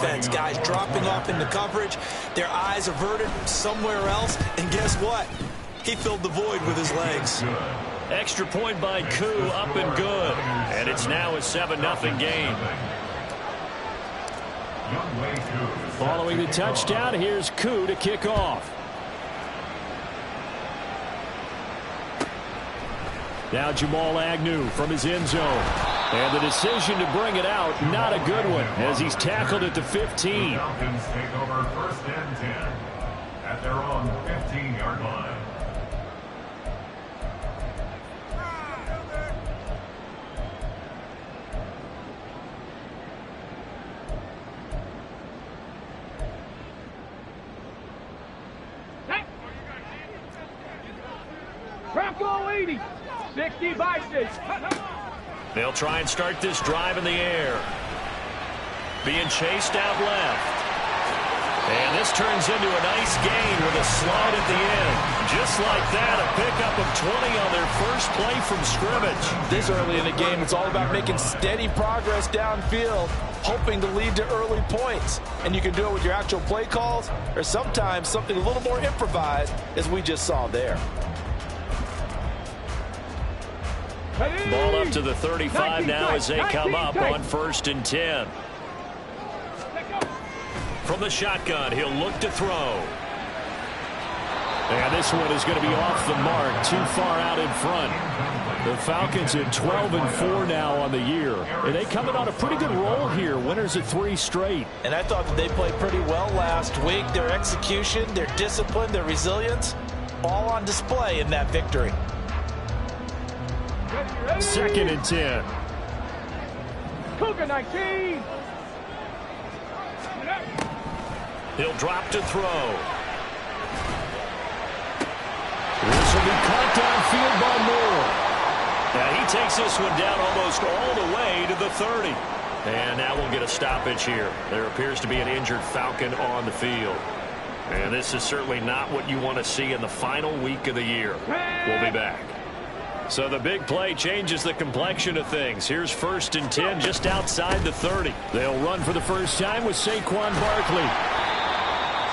defense. Guys dropping off into coverage, their eyes averted somewhere else, and guess what? He filled the void with his legs. Extra point by Koo, up and good. And it's now a 7-0 game. Following the touchdown, here's Koo to kick off. Now Jamal Agnew from his end zone. And the decision to bring it out, not a good one, as he's tackled at the 15. Falcons take over 1st and 10 at their own 15-yard line. Bronco 80, 60 by 6. They'll try and start this drive in the air. Being chased out left. And this turns into a nice gain with a slide at the end. Just like that, a pickup of 20 on their first play from scrimmage. This early in the game, it's all about making steady progress downfield, hoping to lead to early points. And you can do it with your actual play calls, or sometimes something a little more improvised, as we just saw there. Ball up to the 35 now as they come up on 1st and 10. From the shotgun, he'll look to throw. And this one is going to be off the mark, too far out in front. The Falcons at 12-4 now on the year. And they coming on a pretty good roll here, winners at 3 straight. And I thought that they played pretty well last week. Their execution, their discipline, their resilience, all on display in that victory. 2nd and 10. Cougar 19. He'll drop to throw. This will be caught downfield by Moore. Now he takes this one down almost all the way to the 30. And now we'll get a stoppage here. There appears to be an injured Falcon on the field. And this is certainly not what you want to see in the final week of the year. We'll be back. So the big play changes the complexion of things. Here's 1st and 10 just outside the 30. They'll run for the first time with Saquon Barkley.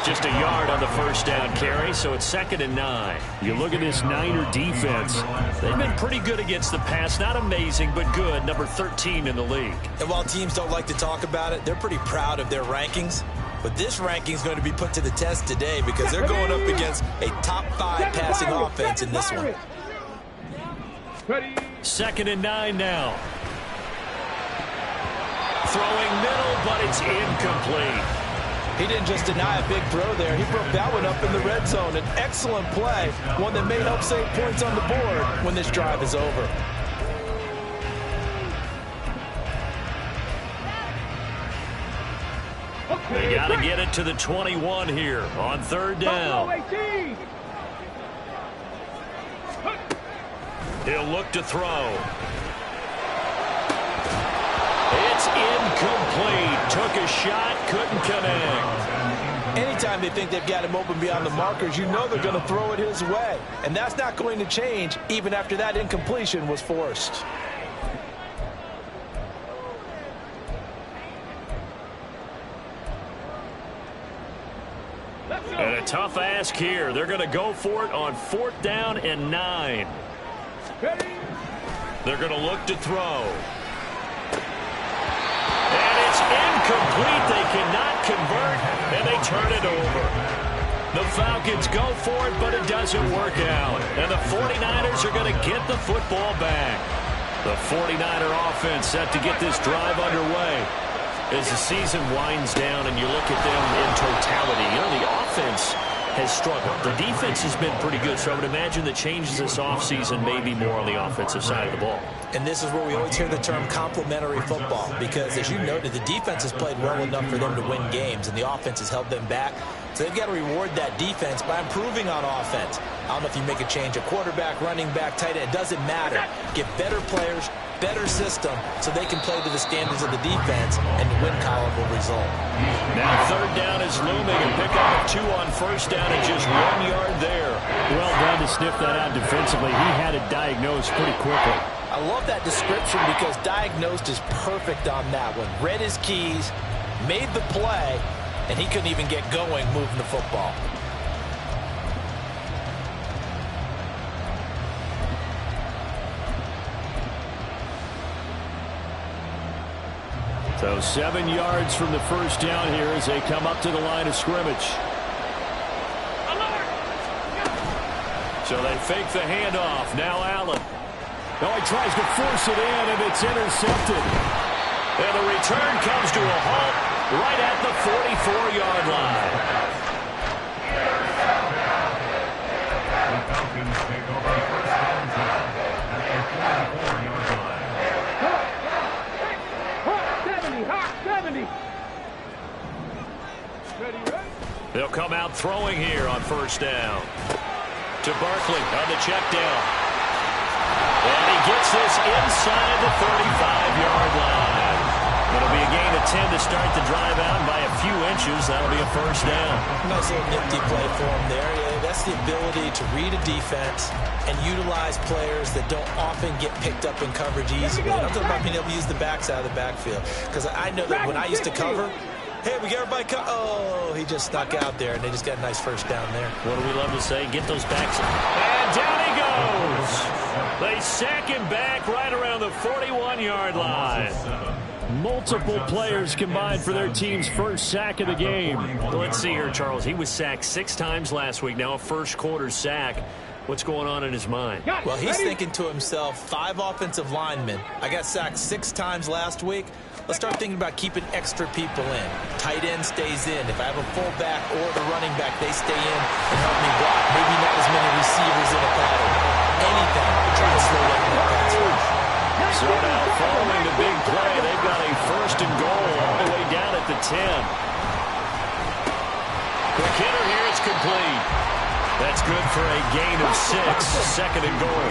Just a yard on the first down carry, so it's 2nd and 9. You look at this Niner defense. They've been pretty good against the pass. Not amazing, but good. Number 13 in the league. And while teams don't like to talk about it, they're pretty proud of their rankings. But this ranking is going to be put to the test today because they're going up against a top 5 passing offense in this one. 2nd and 9 now. Throwing middle, but it's incomplete. He didn't just deny a big throw there. He broke that one up in the red zone. An excellent play, one that may help save points on the board when this drive is over. They got to get it to the 21 here on 3rd down. He'll look to throw. It's incomplete. Took a shot, couldn't connect. Anytime they think they've got him open beyond the markers, you know they're going to throw it his way. And that's not going to change even after that incompletion was forced. And a tough ask here. They're going to go for it on 4th down and 9. They're going to look to throw. And it's incomplete. They cannot convert, and they turn it over. The Falcons go for it, but it doesn't work out. And the 49ers are going to get the football back. The 49er offense set to get this drive underway. As the season winds down and you look at them in totality, you know, the offense has struggled. The defense has been pretty good, so I would imagine the changes this offseason may be more on the offensive side of the ball. And this is where we always hear the term complementary football because, as you noted, the defense has played well enough for them to win games, and the offense has held them back. So they've got to reward that defense by improving on offense. I don't know if you make a change, a quarterback, running back, tight end, it doesn't matter. Get better players, better system, so they can play to the standards of the defense, and the win column will result. Now 3rd down is looming. A pickup of 2 on 1st down and just 1 yard there. Well done to sniff that out defensively. He had it diagnosed pretty quickly. I love that description because diagnosed is perfect on that one. Read his keys, made the play, and he couldn't even get going moving the football. So 7 yards from the first down here as they come up to the line of scrimmage. So they fake the handoff. Now Allen. Oh, he tries to force it in, and it's intercepted. And the return comes to a halt right at the 44-yard line. The Falcons take over first down at the 44-yard line. 70. Ready, ready. They'll come out throwing here on first down. To Barkley on the check down. And he gets this inside the 35-yard line. It'll be a gain of 10 to start the drive out by a few inches. That'll be a first down. Nice little nifty play for him there. Yeah, that's the ability to read a defense and utilize players that don't often get picked up in coverage easily. I'm talking about being able to use the backside of the backfield. Because I know that when I used to cover, hey, we got everybody oh, he just stuck out there, and they just got a nice first down there. What do we love to say? Get those backs. And down he goes. They sack him back right around the 41-yard line. Multiple players combined for their team's first sack of the game. Let's see here, Charles. He was sacked 6 times last week. Now a first-quarter sack. What's going on in his mind? Well, he's thinking to himself, 5 offensive linemen. I got sacked 6 times last week. Let's start thinking about keeping extra people in. Tight end stays in. If I have a fullback or the running back, they stay in and help me block. Maybe not as many receivers in a pattern. Anything to try to slow down that pass rush. So now following the big play, they've got a first and goal all the way down at the 10. Quick hitter here, it's complete. That's good for a gain of 6, second and goal. 18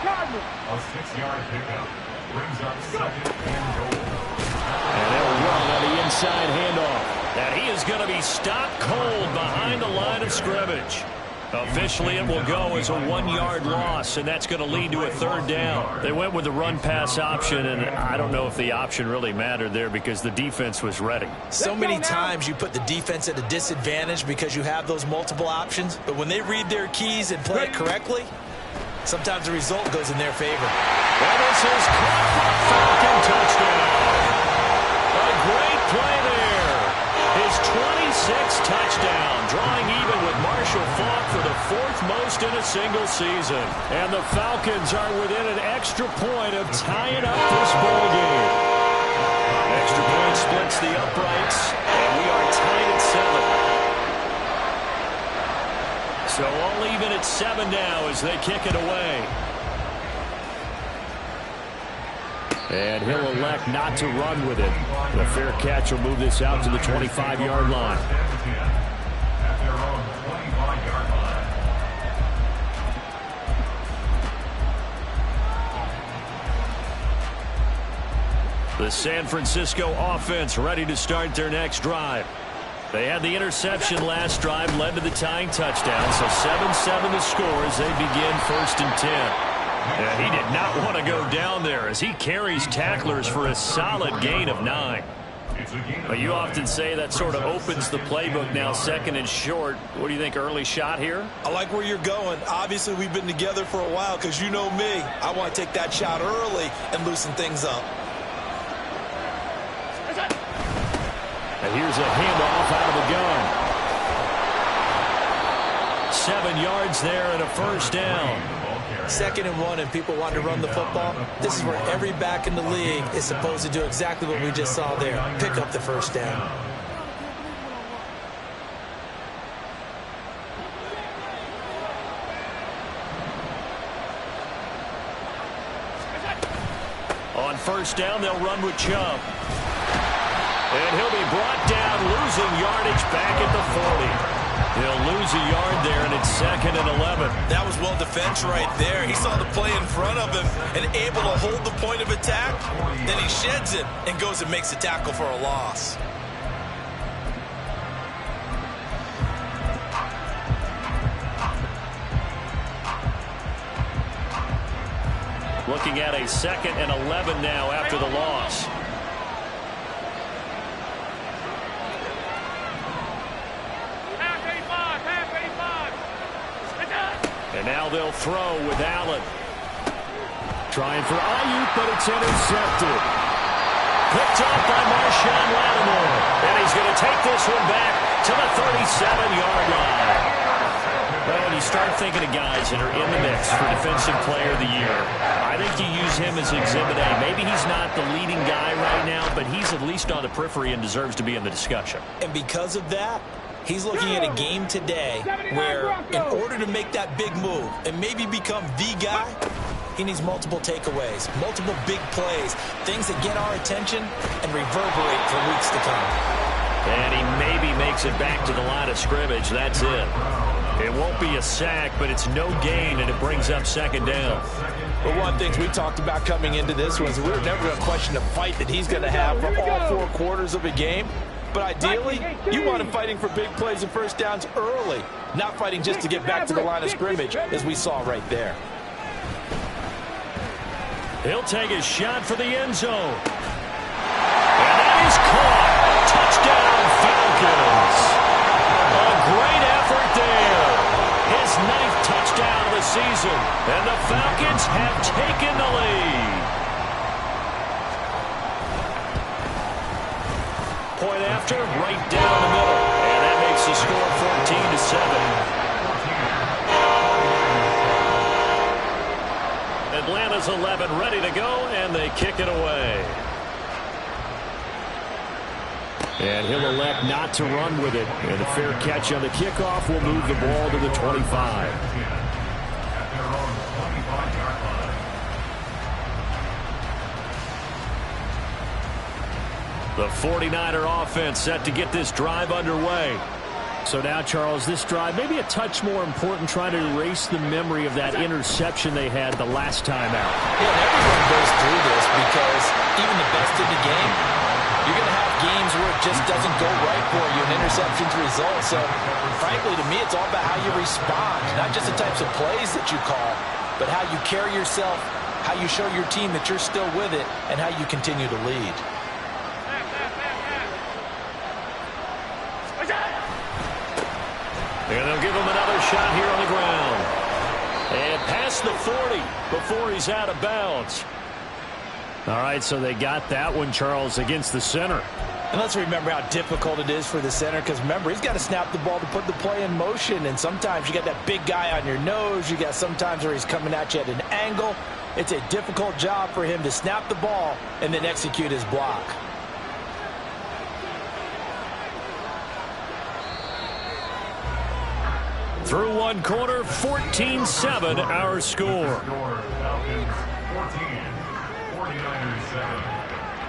Cardinal. A 6-yard pickup brings up second and goal. And they'll run on the inside handoff. And he is going to be stopped cold behind the line of scrimmage. Officially, it will go as a 1-yard loss, and that's going to lead to a third down. They went with the run-pass option, and I don't know if the option really mattered there because the defense was ready. So many times you put the defense at a disadvantage because you have those multiple options, but when they read their keys and play it correctly, sometimes the result goes in their favor. And this is caught for a Falcon touchdown. A great play there. His 26th touchdown, drawing even with Marshall Faulk for the 4th most in a single season. And the Falcons are within an extra point of tying up this ball game. Extra point splits the uprights, and we are tied at 7. So all even at 7 now as they kick it away. And he'll elect not to run with it. The fair catch will move this out to the 25-yard line. At their own 25-yard line. The San Francisco offense ready to start their next drive. They had the interception last drive, led to the tying touchdown. So 7-7 the score as they begin 1st and 10. Yeah, he did not want to go down there as he carries tacklers for a solid gain of 9. But you often say that sort of opens the playbook now, 2nd and short. What do you think, early shot here? I like where you're going. Obviously, we've been together for a while because you know me. I want to take that shot early and loosen things up. And here's a handoff out of the gun. 7 yards there and a first down. 2nd and 1 and people want to run the football. This is where every back in the league is supposed to do exactly what we just saw there. Pick up the first down. On first down, they'll run with Chubb. And he'll be brought down, losing yardage back at the 40. He'll lose a yard there, and it's 2nd and 11. That was well defense right there. He saw the play in front of him and able to hold the point of attack. Then he sheds it and goes and makes a tackle for a loss. Looking at a 2nd and 11 now after the loss. And now they'll throw with Allen. Trying for Ayuk, but it's intercepted. Picked up by Marshawn Lattimore. And he's going to take this one back to the 37-yard line. Well, when you start thinking of guys that are in the mix for Defensive Player of the Year, I think you use him as Exhibit A. Maybe he's not the leading guy right now, but he's at least on the periphery and deserves to be in the discussion. And because of that, he's looking at a game today where in order to make that big move and maybe become the guy, he needs multiple takeaways, multiple big plays, things that get our attention and reverberate for weeks to come. And he maybe makes it back to the line of scrimmage. That's it. It won't be a sack, but it's no gain, and it brings up second down. But one of the things we talked about coming into this was we were never going to question the fight that he's going to have for all 4 quarters of a game. But ideally, you want him fighting for big plays and first downs early, not fighting just to get back to the line of scrimmage, as we saw right there. He'll take a shot for the end zone. And that is caught. Touchdown, Falcons. A great effort there. His 9th touchdown of the season. And the Falcons have taken the lead. Point after, right down the middle. And that makes the score 14-7. Atlanta's 11 ready to go, and they kick it away. And he'll elect not to run with it. And a fair catch on the kickoff will move the ball to the 25. The 49er offense set to get this drive underway. So now, Charles, this drive maybe a touch more important, trying to erase the memory of that interception they had the last time out. Yeah, and everyone goes through this because even the best in the game, you're going to have games where it just doesn't go right for you, and interceptions result. So, frankly, to me, it's all about how you respond, not just the types of plays that you call, but how you carry yourself, how you show your team that you're still with it, and how you continue to lead. And they'll give him another shot here on the ground. And past the 40 before he's out of bounds. All right, so they got that one, Charles, against the center. And let's remember how difficult it is for the center, because remember, he's got to snap the ball to put the play in motion, and sometimes you got that big guy on your nose. You got sometimes where he's coming at you at an angle. It's a difficult job for him to snap the ball and then execute his block. Through one quarter, 14-7 our score.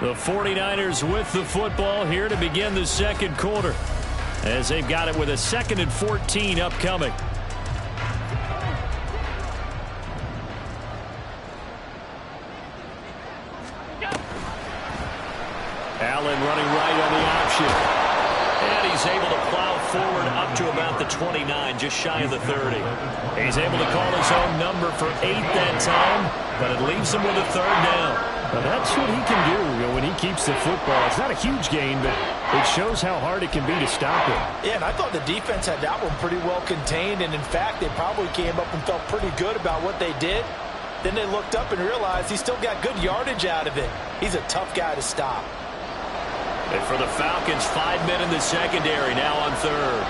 The 49ers with the football here to begin the second quarter, as they've got it with a 2nd and 14 upcoming. Allen running right on the option. And he's able to plow forward up to about the 29, just shy of the 30. He's able to call his own number for 8 that time, but it leaves him with a 3rd down. Well, that's what he can do when he keeps the football. It's not a huge gain, but it shows how hard it can be to stop him. Yeah, and I thought the defense had that one pretty well contained, and in fact, they probably came up and felt pretty good about what they did. Then they looked up and realized he still got good yardage out of it. He's a tough guy to stop. And for the Falcons, 5 men in the secondary, now on 3rd.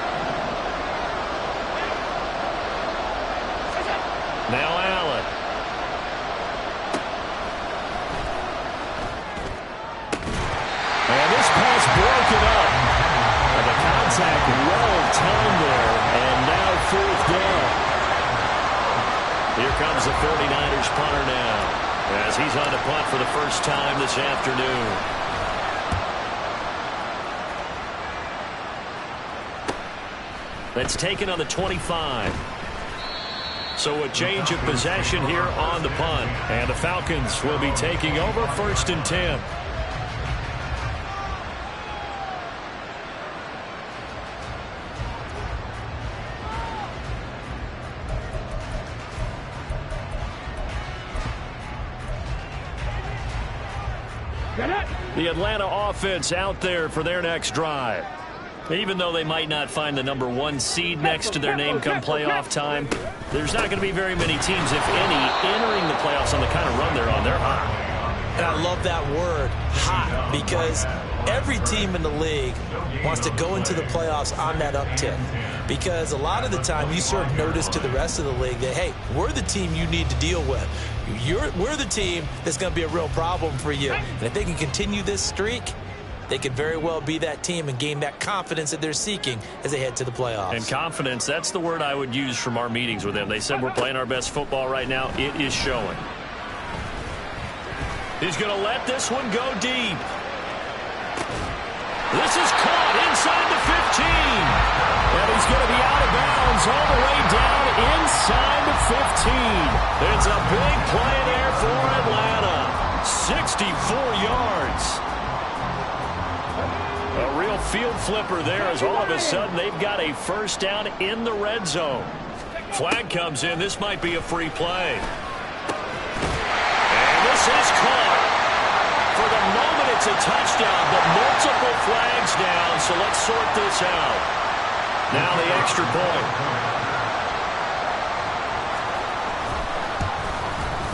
Now Allen. And this pass broken up. And the contact well timed there. And now 4th down. Here comes the 49ers punter now, as he's on to punt for the first time this afternoon. That's taken on the 25. So a change of possession here on the punt. And the Falcons will be taking over 1st and 10. The Atlanta offense out there for their next drive. Even though they might not find the #1 seed next to their name come playoff time, there's not going to be very many teams, if any, entering the playoffs on the kind of run they're on. They're hot. And I love that word, hot, because every team in the league wants to go into the playoffs on that uptick. Because a lot of the time you serve notice to the rest of the league that, hey, we're the team you need to deal with. We're the team that's going to be a real problem for you. And if they can continue this streak, they could very well be that team and gain that confidence that they're seeking as they head to the playoffs. And confidence, that's the word I would use from our meetings with them. They said we're playing our best football right now. It is showing. He's going to let this one go deep. This is caught inside the 15. And he's going to be out of bounds all the way down inside the 15. It's a big play there for Atlanta. 64 yards. A real field flipper there as all of a sudden they've got a first down in the red zone. Flag comes in. This might be a free play. And this is caught. For the moment, it's a touchdown, but multiple flags down, so let's sort this out. Now the extra point.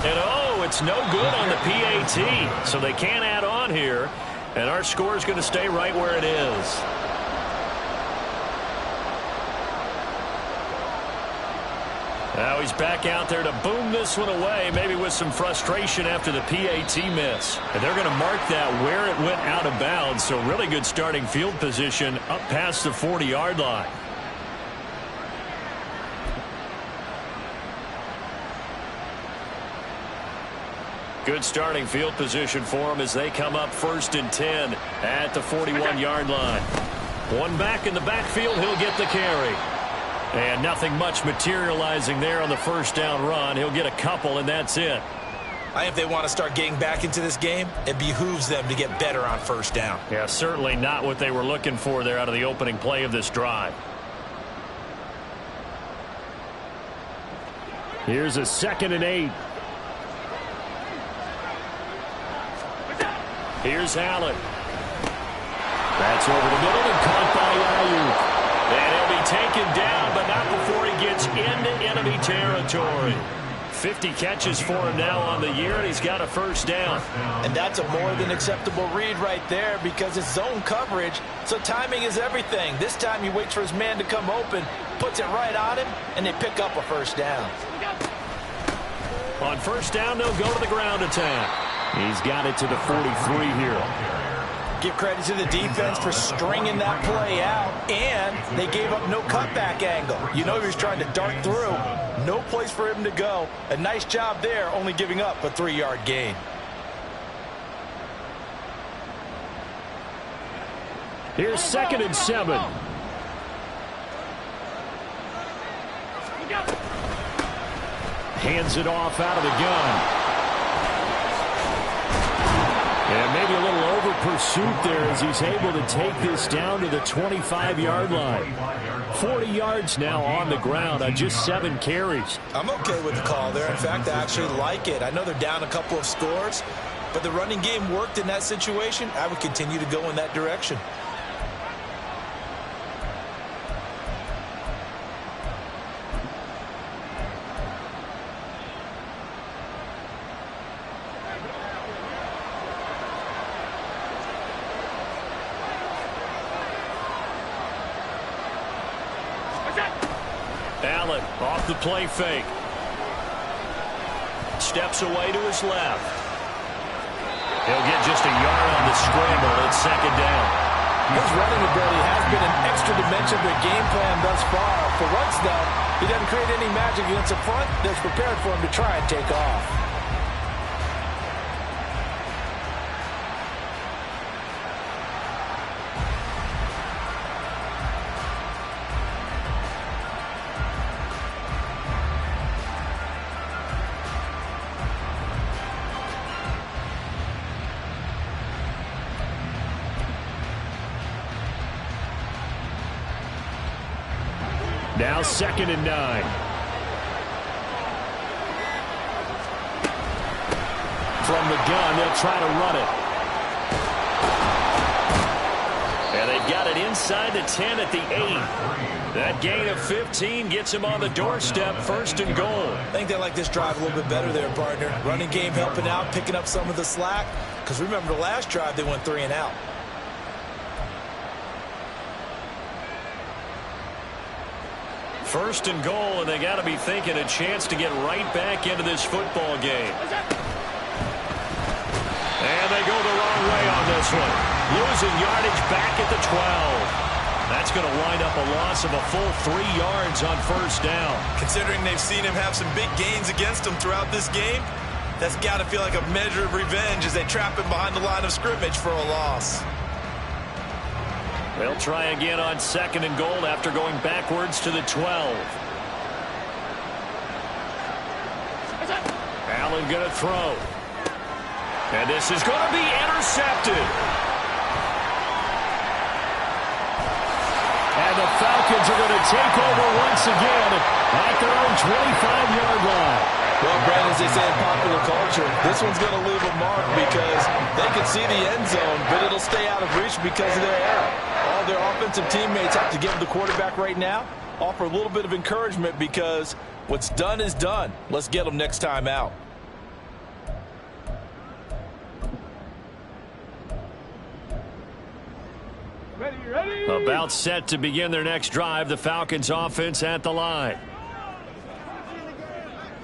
And oh, it's no good on the PAT, so they can't add on here. And our score is going to stay right where it is. Now he's back out there to boom this one away, maybe with some frustration after the PAT miss. And they're going to mark that where it went out of bounds, so really good starting field position up past the 40-yard line. Good starting field position for them as they come up 1st and 10 at the 41-yard line. One back in the backfield, he'll get the carry. And nothing much materializing there on the first down run. He'll get a couple, and that's it. I think if they want to start getting back into this game, it behooves them to get better on first down. Yeah, certainly not what they were looking for there out of the opening play of this drive. Here's a 2nd and 8. Here's Allen. That's over the middle and caught by Ayuk. And he'll be taken down, but not before he gets into enemy territory. 50 catches for him now on the year, and he's got a first down. And that's a more than acceptable read right there because it's zone coverage, so timing is everything. This time he waits for his man to come open, puts it right on him, and they pick up a first down. On first down, they'll go to the ground attack. He's got it to the 43 here. Give credit to the defense for stringing that play out, and they gave up no cutback angle. You know he was trying to dart through. No place for him to go. A nice job there, only giving up a 3-yard gain. Here's 2nd and 7. Hands it off out of the gun. And maybe a little over pursuit there as he's able to take this down to the 25-yard line. 40 yards now on the ground on just 7 carries. I'm okay with the call there. In fact, I actually like it. I know they're down a couple of scores, but the running game worked in that situation. I would continue to go in that direction. Allen off the play fake. Steps away to his left. He'll get just a yard on the scramble. It's 2nd down. His running ability has been an extra dimension of the game plan thus far. For once, though, he doesn't create any magic against the front that's prepared for him to try and take off. Now 2nd and 9. From the gun, they'll try to run it. And they've got it inside the 10 at the 8. That gain of 15 gets him on the doorstep, 1st and goal. I think they like this drive a little bit better there, partner. Running game helping out, picking up some of the slack. Because remember, the last drive, they went 3 and out. First and goal, and they got to be thinking a chance to get right back into this football game. And they go the wrong way on this one. Losing yardage back at the 12. That's going to wind up a loss of a full 3 yards on 1st down. Considering they've seen him have some big gains against them throughout this game, that's got to feel like a measure of revenge as they trap him behind the line of scrimmage for a loss. They'll try again on 2nd and goal after going backwards to the 12. Allen going to throw. And this is going to be intercepted. And the Falcons are going to take over once again at their own 25-yard line. Well, Brandon, as they say in popular culture, this one's going to leave a mark because they can see the end zone, but it'll stay out of reach because of their error. All their offensive teammates have to give the quarterback right now, offer a little bit of encouragement because what's done is done. Let's get them next time out. Ready. About set to begin their next drive, the Falcons offense at the line.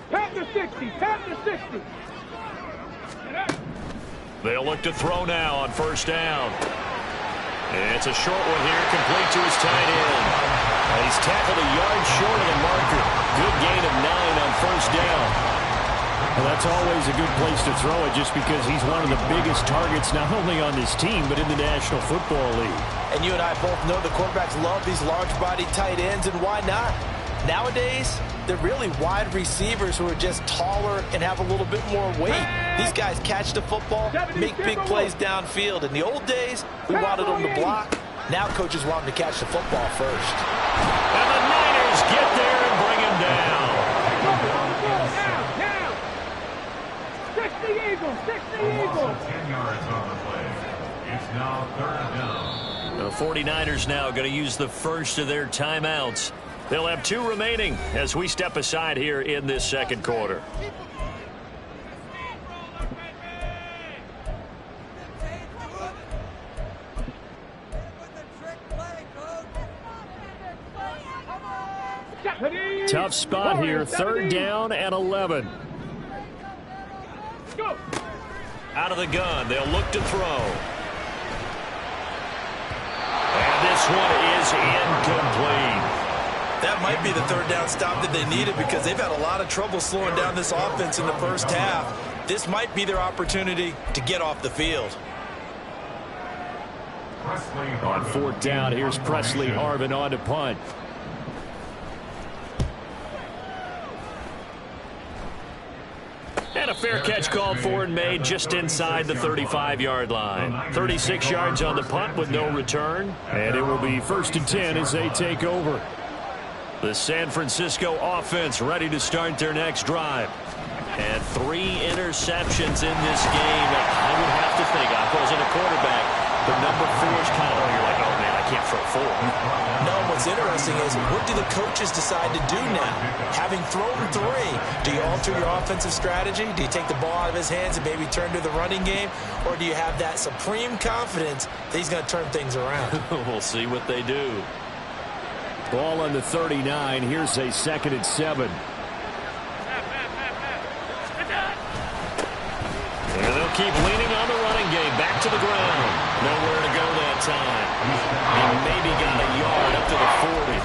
Tap to 60. They'll look to throw now on 1st down. It's a short one here, complete to his tight end. And he's tackled a yard short of the marker. Good gain of 9 on 1st down. Well, that's always a good place to throw it just because he's one of the biggest targets not only on this team but in the National Football League. And you and I both know the quarterbacks love these large-bodied tight ends, and why not? Nowadays, they're really wide receivers who are just taller and have a little bit more weight. These guys catch the football, make big plays downfield. In the old days, we wanted them to block. Now coaches want them to catch the football first. And the Niners get there and bring him down. Now. 60 Eagles. 10 yards on the play. It's now 3rd down. The 49ers now going to use the first of their timeouts. They'll have 2 remaining as we step aside here in this 2nd quarter. Tough spot here, 3rd down and 11. Go. Out of the gun, they'll look to throw. And this one is incomplete. That might be the 3rd down stop that they needed because they've had a lot of trouble slowing down this offense in the 1st half. This might be their opportunity to get off the field. On 4th down, here's Presley Harvin on to punt. And a fair catch called for and made just inside the 35-yard line. 36 yards on the punt with no return. And it will be 1st and 10 as they take over. The San Francisco offense ready to start their next drive. And 3 interceptions in this game. I would have to think, I wasn't a quarterback, but number 4 is kind of, you're like, oh man, I can't throw 4. No, what's interesting is what do the coaches decide to do now? Having thrown 3, do you alter your offensive strategy? Do you take the ball out of his hands and maybe turn to the running game? Or do you have that supreme confidence that he's going to turn things around? We'll see what they do. Ball on the 39. Here's a 2nd and 7. And they'll keep leaning on the running game. Back to the ground. Nowhere to go that time. He maybe got a yard up to the 40.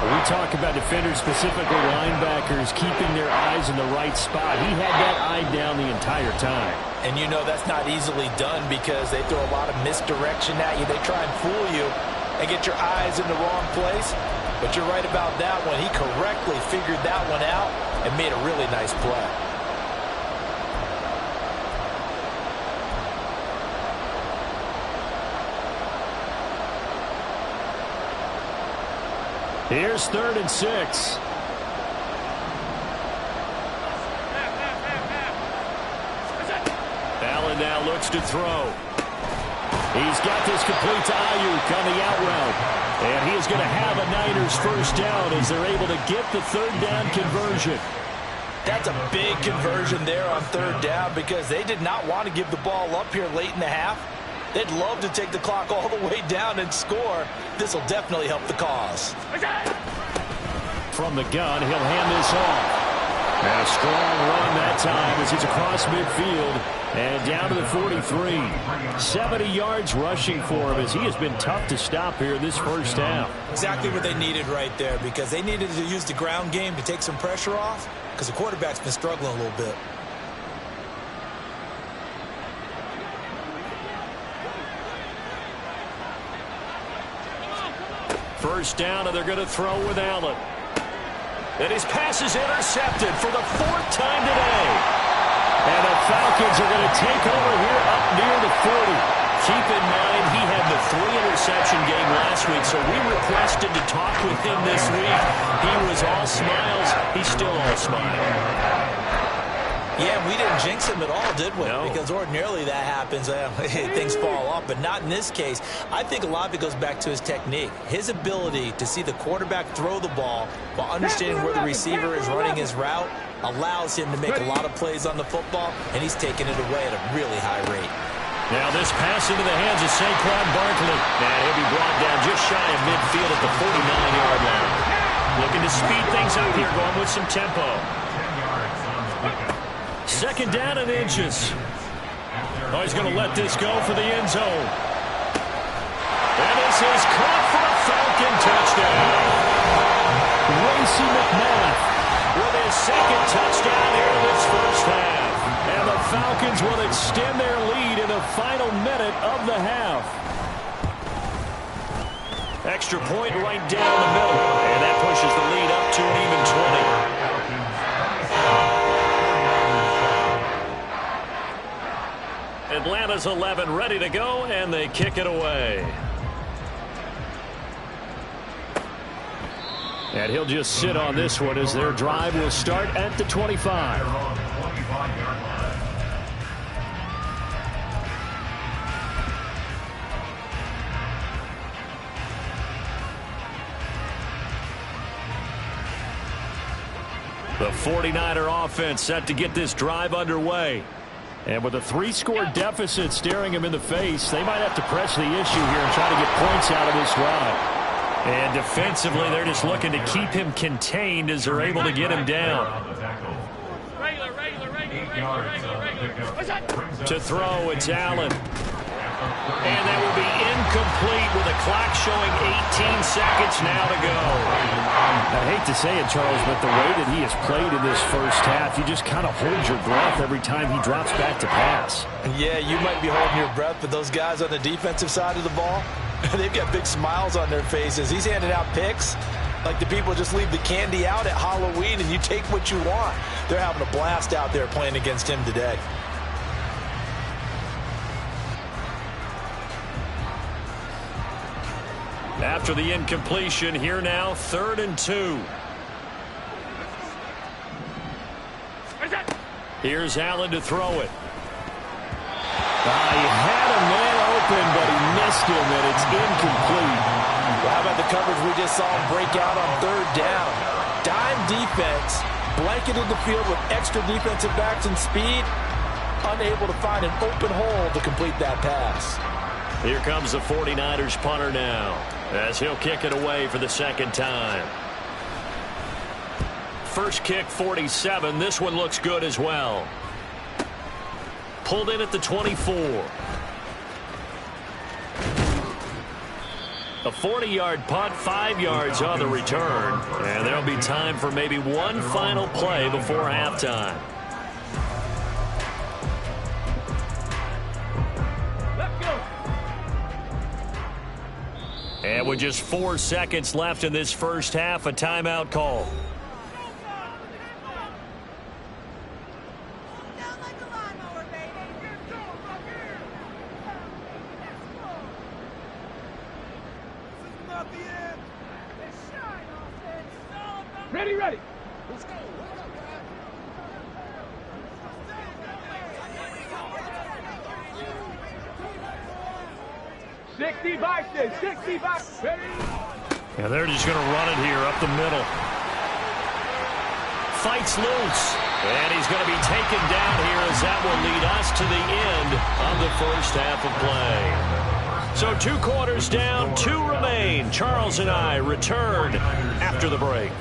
We talk about defenders, specifically linebackers, keeping their eyes in the right spot. He had that eye down the entire time. And you know that's not easily done because they throw a lot of misdirection at you. They try and fool you and get your eyes in the wrong place. But you're right about that one. He correctly figured that one out and made a really nice play. Here's 3rd and 6. Allen now looks to throw. He's got this complete to Ayuk on the out route. And he is going to have a Niners first down as they're able to get the third down conversion. That's a big conversion there on third down because they did not want to give the ball up here late in the half. They'd love to take the clock all the way down and score. This will definitely help the cause. From the gun, he'll hand this off. And a strong run that time as he's across midfield and down to the 43. 70 yards rushing for him as he has been tough to stop here this first half. Exactly what they needed right there because they needed to use the ground game to take some pressure off because the quarterback's been struggling a little bit. First down, and they're going to throw with Allen. And his pass is intercepted for the fourth time today. And the Falcons are going to take over here up near the 40. Keep in mind, he had the 3-interception game last week, so we requested to talk with him this week. He was all smiles. He's still all smiles. Yeah, we didn't jinx him at all, did we? No. Because ordinarily that happens. Things fall off, but not in this case. I think a lot of it goes back to his technique. His ability to see the quarterback throw the ball while understanding where the receiver is running his route allows him to make a lot of plays on the football, and he's taking it away at a really high rate. Now this pass into the hands of Saquon Barkley. And he'll be brought down just shy of midfield at the 49-yard line. Looking to speed things up here, going with some tempo. Second down and inches. Oh, he's going to let this go for the end zone. And this is caught for a Falcon touchdown. Racey McMath with his second touchdown here in this first half. And the Falcons will extend their lead in the final minute of the half. Extra point right down the middle. And that pushes the lead up to an even 20. Atlanta's 11 ready to go, and they kick it away. And he'll just sit on this one as their drive will start at the 25. The 49er offense set to get this drive underway. And with a 3-score deficit staring him in the face, they might have to press the issue here and try to get points out of this drive. And defensively, they're just looking to keep him contained as they're able to get him down. To throw, it's Allen. And that will be incomplete with a clock showing 18 seconds now to go. I hate to say it, Charles, but the way that he has played in this first half, you just kind of hold your breath every time he drops back to pass. Yeah, you might be holding your breath, but those guys on the defensive side of the ball, they've got big smiles on their faces. He's handing out picks like the people just leave the candy out at Halloween and you take what you want. They're having a blast out there playing against him today. After the incompletion, here now, 3rd and 2. Here's Allen to throw it. He had a man open, but he missed him, and it's incomplete. Well, how about the coverage we just saw him break out on 3rd down? Dime defense, blanketed the field with extra defensive backs and speed, unable to find an open hole to complete that pass. Here comes the 49ers punter now, as he'll kick it away for the second time. First kick, 47. This one looks good as well. Pulled in at the 24. A 40-yard punt, 5 yards on the return. And there'll be time for maybe one final play before halftime. And with just 4 seconds left in this first half, a timeout call. Ready, ready. 60 by 6. 60 by 6. And they're just going to run it here up the middle. Fights loose. And he's going to be taken down here as that will lead us to the end of the first half of play. So 2 quarters down, 2 remain. Charles and I return after the break.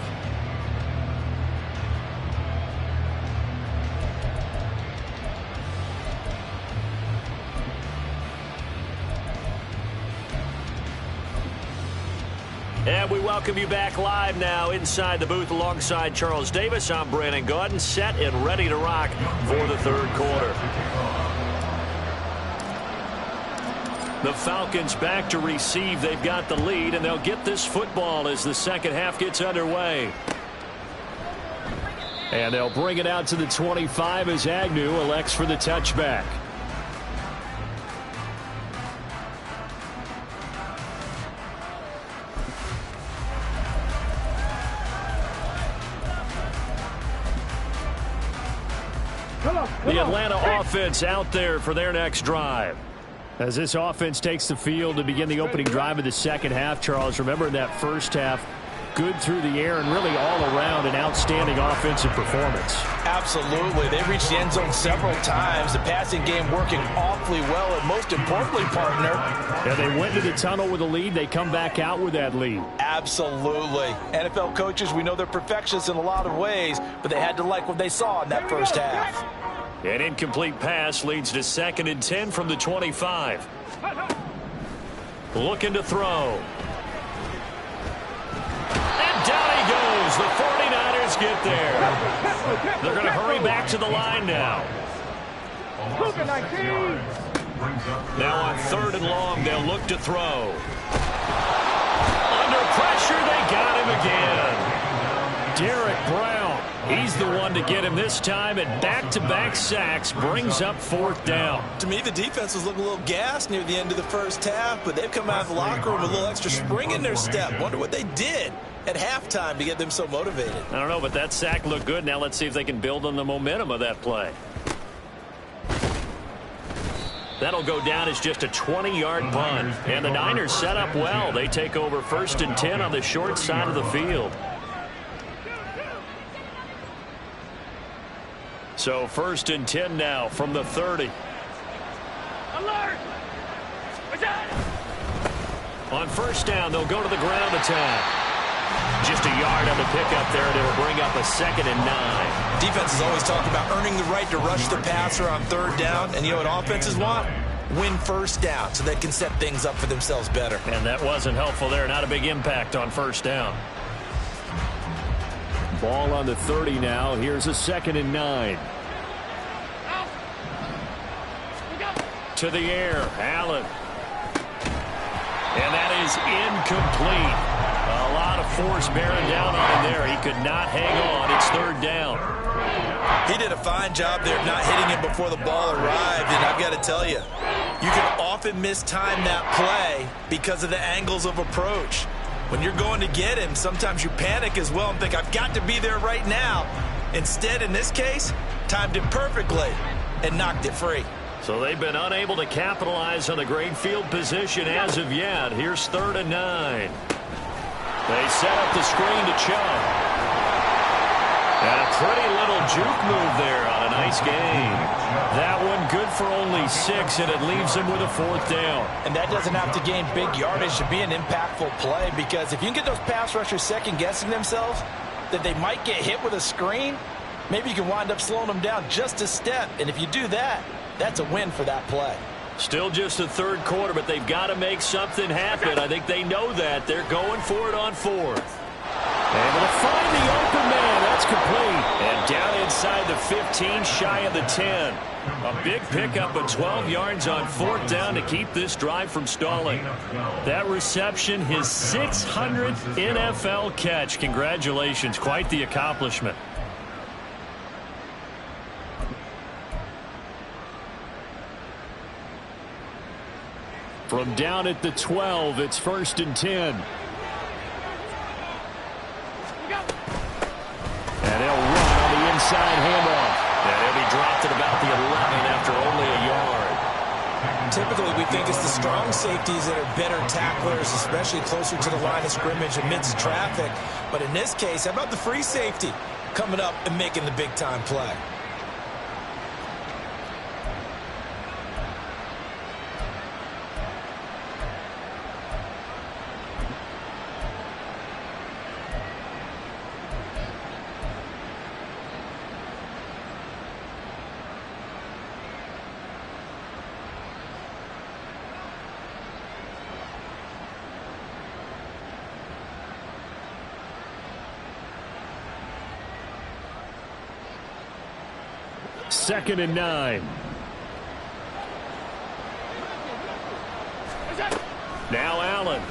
And we welcome you back live now inside the booth alongside Charles Davis. I'm Brandon Gaudin, set and ready to rock for the third quarter. The Falcons back to receive. They've got the lead, and they'll get this football as the second half gets underway. And they'll bring it out to the 25 as Agnew elects for the touchback. The Atlanta offense out there for their next drive. As this offense takes the field to begin the opening drive of the second half, Charles, remember in that first half, good through the air and really all around an outstanding offensive performance. Absolutely. They reached the end zone several times. The passing game working awfully well, and most importantly, partner. Yeah, they went to the tunnel with a lead. They come back out with that lead. Absolutely. NFL coaches, we know they're perfectionists in a lot of ways, but they had to like what they saw in that first half. An incomplete pass leads to 2nd and 10 from the 25. Looking to throw. And down he goes. The 49ers get there. They're going to hurry back to the line now. Now on 3rd and long, they'll look to throw. Under pressure, they got him again. Derek Brown. He's the one to get him this time, and back-to-back sacks brings up 4th down. To me, the defense was looking a little gassed near the end of the first half, but they've come out of the locker room with a little extra spring in their step. Wonder what they did at halftime to get them so motivated. I don't know, but that sack looked good. Now let's see if they can build on the momentum of that play. That'll go down as just a 20-yard punt. And the Niners set up well. They take over 1st and 10 on the short side of the field. So 1st and 10 now from the 30. Alert! On 1st down, they'll go to the ground attack. Just a yard on the pickup there, and it'll bring up a 2nd and 9. Defenses always talk about earning the right to rush the passer on 3rd down, and you know what offenses want? Win 1st down so they can set things up for themselves better. And that wasn't helpful there. Not a big impact on 1st down. Ball on the 30 now. Here's a 2nd and 9. To the air, Allen. And that is incomplete. A lot of force bearing down on him there. He could not hang on. It's 3rd down. He did a fine job there of not hitting him before the ball arrived, and I've got to tell you, you can often mistime that play because of the angles of approach. When you're going to get him, sometimes you panic as well and think, I've got to be there right now. Instead, in this case, timed it perfectly and knocked it free. So they've been unable to capitalize on the great field position as of yet. Here's 3rd and 9. They set up the screen to Chubb. And a pretty little juke move there on a nice game. That one good for only 6, and it leaves him with a 4th down. And that doesn't have to gain big yardage to be an impactful play, because if you can get those pass rushers second-guessing themselves that they might get hit with a screen, maybe you can wind up slowing them down just a step. And if you do that, that's a win for that play. Still just the 3rd quarter, but they've got to make something happen. I think they know that. They're going for it on 4th. Able to find the open man. That's complete. And down inside the 15, shy of the 10. A big pickup of 12 yards on 4th down to keep this drive from stalling. That reception, his 600th NFL catch. Congratulations. Quite the accomplishment. From down at the 12, it's 1st and 10. And he'll run on the inside handoff. And he'll be dropped at about the 11 after only a yard. Typically, we think it's the strong safeties that are better tacklers, especially closer to the line of scrimmage amidst traffic. But in this case, how about the free safety coming up and making the big-time play? Second and 9. Now Allen.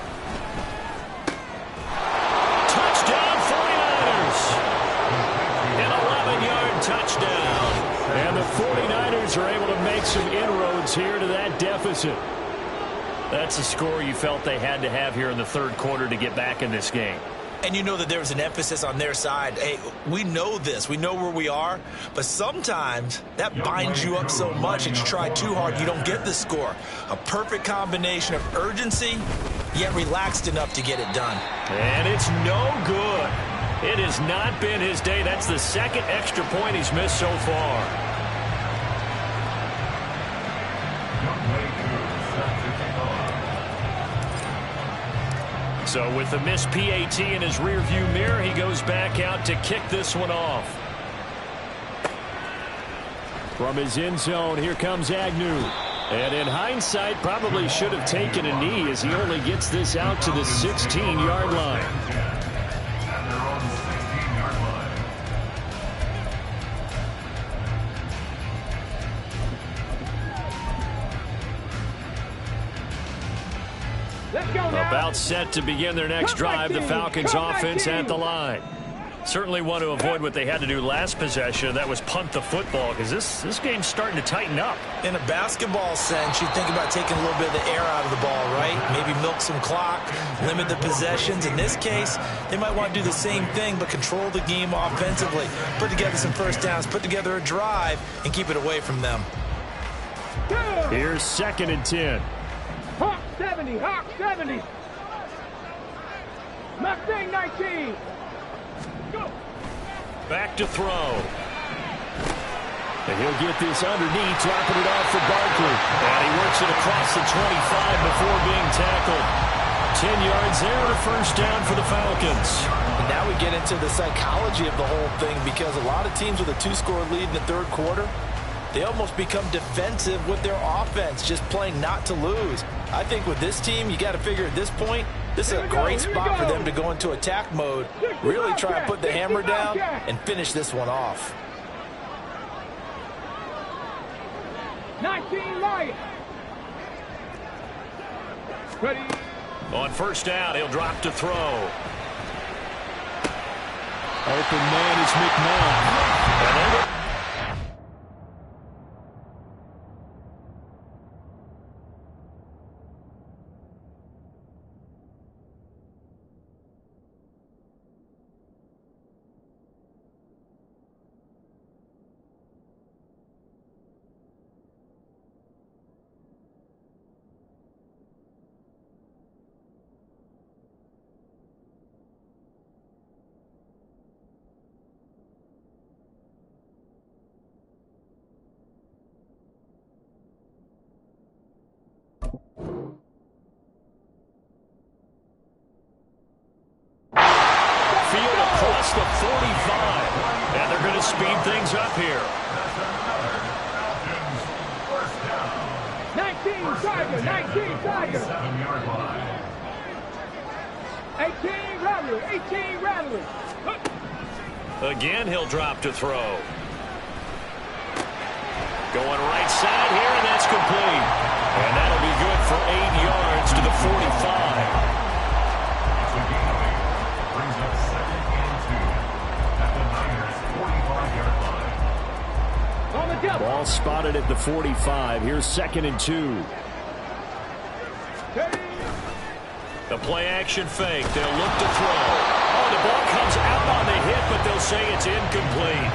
Touchdown 49ers. An 11-yard touchdown. And the 49ers are able to make some inroads here to that deficit. That's a score you felt they had to have here in the third quarter to get back in this game. And you know that there was an emphasis on their side. Hey, we know this. We know where we are. But sometimes that binds you up so much that you try too hard, you don't get the score. A perfect combination of urgency, yet relaxed enough to get it done. And it's no good. It has not been his day. That's the second extra point he's missed so far. So with the missed PAT in his rearview mirror, he goes back out to kick this one off. From his end zone, here comes Agnew. And in hindsight, probably should have taken a knee as he only gets this out to the 16-yard line. About set to begin their next drive, the Falcons offense at the line. Certainly want to avoid what they had to do last possession. That was punt the football, because this game's starting to tighten up. In a basketball sense, you think about taking a little bit of the air out of the ball, right? Maybe milk some clock, limit the possessions. In this case, they might want to do the same thing, but control the game offensively. Put together some first downs, put together a drive, and keep it away from them. Here's 2nd and 10. Hawk 70, Hawk 70. Mustang 19. Go. Back to throw. And he'll get this underneath, dropping it off for Barkley. And he works it across the 25 before being tackled. 10 yards there and a first down for the Falcons. And now we get into the psychology of the whole thing, because a lot of teams with a 2-score lead in the third quarter, they almost become defensive with their offense, just playing not to lose. I think with this team, you got to figure at this point, this is a great spot for them to go into attack mode, really try and put the hammer down and finish this one off. 19 Lions. Ready. On first down, he'll drop to throw. Open man is McMahon. The 45, and they're going to speed things up here. 19 Tiger, 19 Tiger. 18 Rattler, 18 Rattler. Again, he'll drop to throw. Going right side here, and that's complete. And that'll be good for 8 yards to the 45. Ball spotted at the 45. Here's 2nd and 2. The play action fake. They'll look to throw. Oh, the ball comes out on the hit, but they'll say it's incomplete.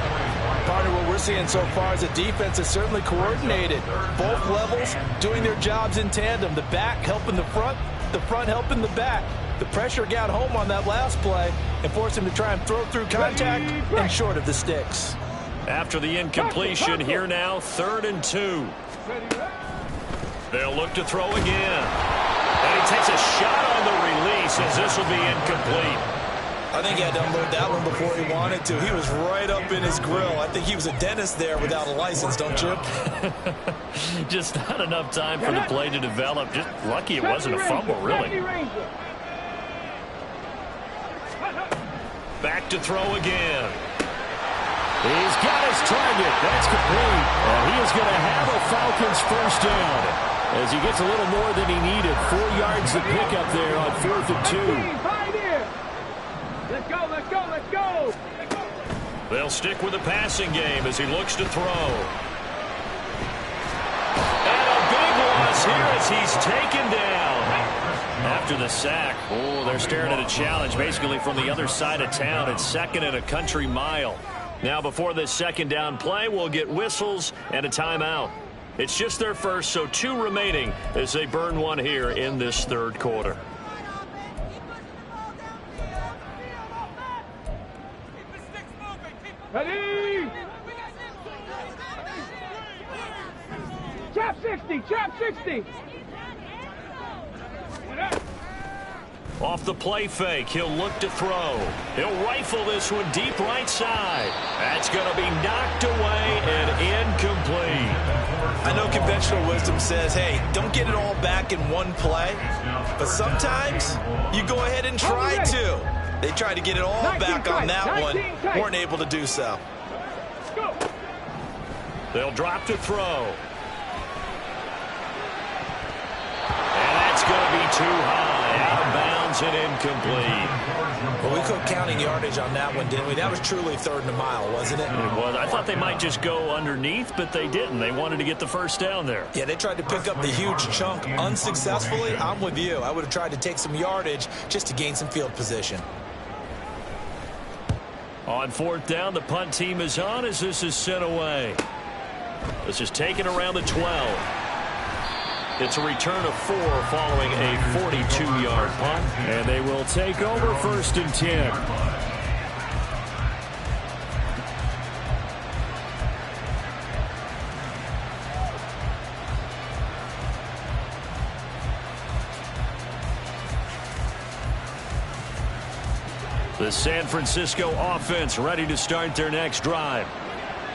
Partner, what we're seeing so far is the defense is certainly coordinated. Both levels doing their jobs in tandem. The back helping the front helping the back. The pressure got home on that last play and forced him to try and throw through contact and short of the sticks. After the incompletion, here now, 3rd and 2. They'll look to throw again. And he takes a shot on the release as this will be incomplete. I think he had to unload that one before he wanted to. He was right up in his grill. I think he was a dentist there without a license, don't you? Just not enough time for the play to develop. Just lucky it wasn't a fumble, really. Back to throw again. He's got his target. That's complete. And he is going to have a Falcons first down as he gets a little more than he needed. 4 yards to pick up there on 4th and 2. Let's go, let's go, let's go! They'll stick with the passing game as he looks to throw. And a big loss here as he's taken down. After the sack, they're staring at a challenge basically from the other side of town. It's 2nd and a country mile. Now before this 2nd down play, we'll get whistles and a timeout. It's just their first, so 2 remaining as they burn one here in this 3rd quarter. Ready? Trap 60, trap 60. Off the play fake, he'll look to throw. He'll rifle this one deep right side. That's going to be knocked away and incomplete. I know conventional wisdom says, hey, don't get it all back in one play. But sometimes you go ahead and try to. They tried to get it all back on that one. Weren't able to do so. They'll drop to throw. And that's going to be too high. Out of bounds and incomplete. Well, we quit counting yardage on that one, didn't we? That was truly 3rd and a mile, wasn't it? It was. I thought they might just go underneath, but they didn't. They wanted to get the first down there. Yeah, they tried to pick up the huge chunk unsuccessfully. I'm with you. I would have tried to take some yardage just to gain some field position. On 4th down, the punt team is on as this is sent away. This is taken around the 12. It's a return of 4 following a 42-yard punt. And they will take over 1st and 10. The San Francisco offense ready to start their next drive.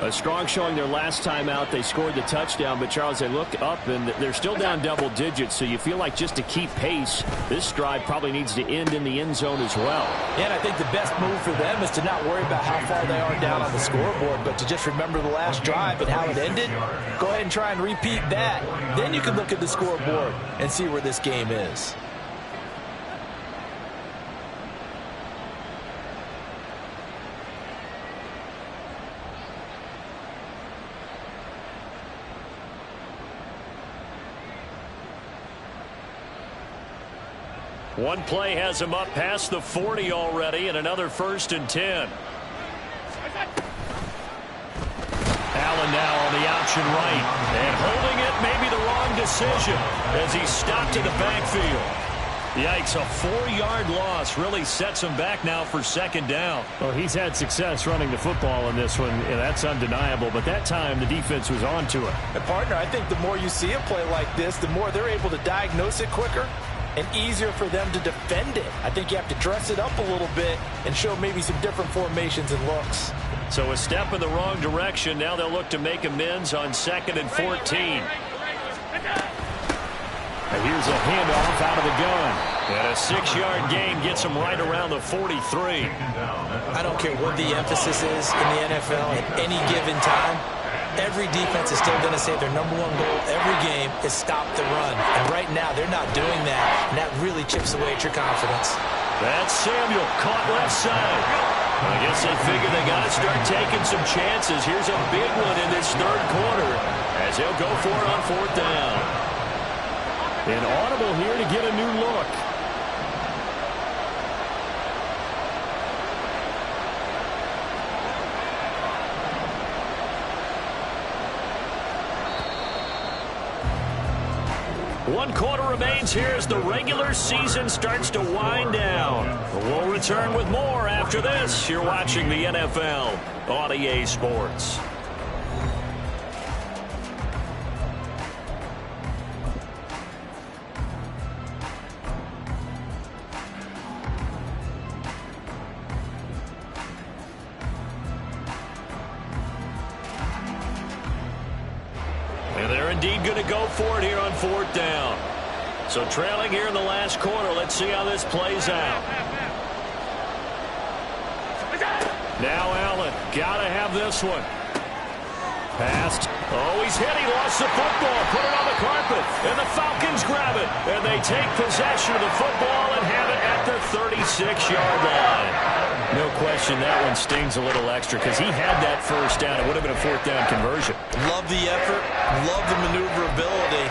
A strong showing their last time out. They scored the touchdown, but Charles, they look up and they're still down double digits, so you feel like just to keep pace, this drive probably needs to end in the end zone as well. Yeah, and I think the best move for them is to not worry about how far they are down on the scoreboard, but to just remember the last drive and how it ended. Go ahead and try and repeat that. Then you can look at the scoreboard and see where this game is. One play has him up past the 40 already, and another 1st and 10. Allen now on the option right, and holding it may be the wrong decision as he's stopped in the backfield. Yikes, a 4-yard loss really sets him back now for 2nd down. Well, he's had success running the football in this one, and that's undeniable, but that time the defense was on to it. And partner, I think the more you see a play like this, the more they're able to diagnose it quicker and easier for them to defend it. I think you have to dress it up a little bit and show maybe some different formations and looks. So a step in the wrong direction. Now they'll look to make amends on 2nd and 14. And here's a handoff out of the gun. And a 6-yard gain gets him right around the 43. I don't care what the emphasis is in the NFL at any given time. Every defense is still going to say their #1 goal every game is stop the run. And right now, they're not doing that, and that really chips away at your confidence. That's Samuel, caught left side. I guess they figure they got to start taking some chances. Here's a big one in this 3rd quarter as he'll go for it on 4th down. An audible here to get a new look. 1 quarter remains here as the regular season starts to wind down. We'll return with more after this. You're watching the NFL on EA Sports. And they're indeed going to go for it here on 4th down. So trailing here in the last quarter. Let's see how this plays out. Now Allen, got to have this one. Passed. Oh, he's hit. He lost the football. Put it on the carpet. And the Falcons grab it. And they take possession of the football and have it at the 36-yard line. No question that one stings a little extra because he had that first down. It would have been a 4th down conversion. Love the effort. Love the maneuverability.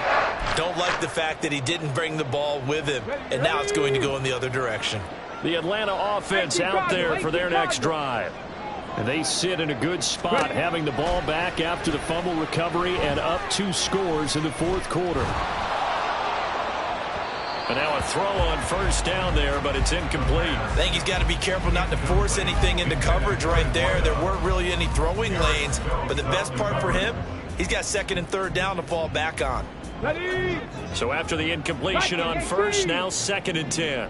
Don't like the fact that he didn't bring the ball with him. And now it's going to go in the other direction. The Atlanta offense out there for their next drive. And they sit in a good spot, having the ball back after the fumble recovery and up 2 scores in the 4th quarter. And now a throw on 1st down there, but it's incomplete. I think he's got to be careful not to force anything into coverage right there. There weren't really any throwing lanes, but the best part for him, he's got 2nd and 3rd down to fall back on. So after the incompletion on 1st, now 2nd and 10.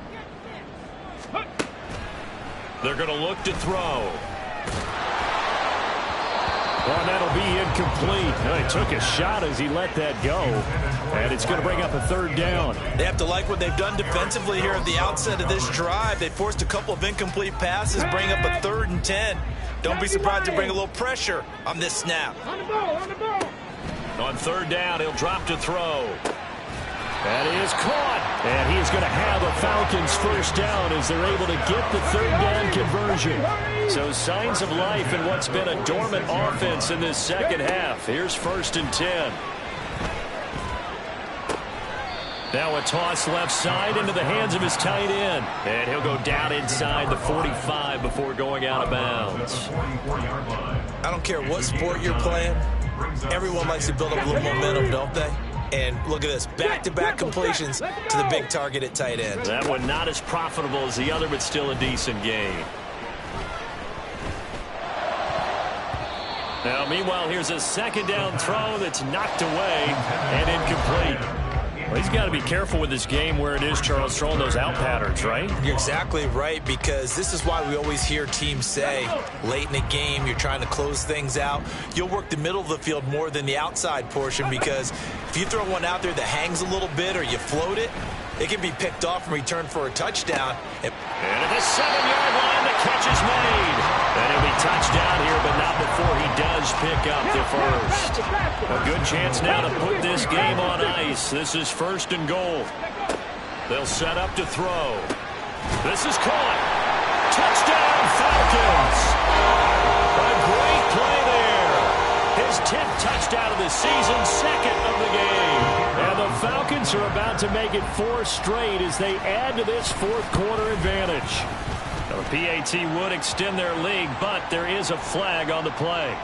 They're going to look to throw. Well, that'll be incomplete. He took a shot as he let that go. And it's going to bring up a 3rd down. They have to like what they've done defensively here at the outset of this drive. They forced a couple of incomplete passes, bring up a 3rd and 10. Don't be surprised to bring a little pressure on this snap. On the ball, on the ball. On 3rd down, he'll drop to throw. That is caught. And he is going to have a Falcons 1st down as they're able to get the 3rd down conversion. So signs of life in what's been a dormant offense in this 2nd half. Here's 1st and 10. Now a toss left side into the hands of his tight end. And he'll go down inside the 45 before going out of bounds. I don't care what sport you're playing. Everyone likes to build up a little momentum, don't they? And look at this, back-to-back completions to the big target at tight end. That one not as profitable as the other, but still a decent gain. Now, meanwhile, here's a 2nd down throw that's knocked away and incomplete. Well, he's got to be careful with this game where it is, Charles, throwing those out patterns, right? You're exactly right, because this is why we always hear teams say, late in a game, you're trying to close things out. You'll work the middle of the field more than the outside portion, because if you throw one out there that hangs a little bit or you float it, it can be picked off and returned for a touchdown. And at the 7-yard line, the catch is made. And he'll be touched down here, but not before he does pick up the first. A good chance now to put this game on ice. This is 1st and goal. They'll set up to throw. This is caught. Touchdown, Falcons. A great play there. His 10th touchdown of the season, 2nd of the game. And the Falcons are about to make it 4 straight as they add to this 4th quarter advantage. The PAT would extend their lead, but there is a flag on the play.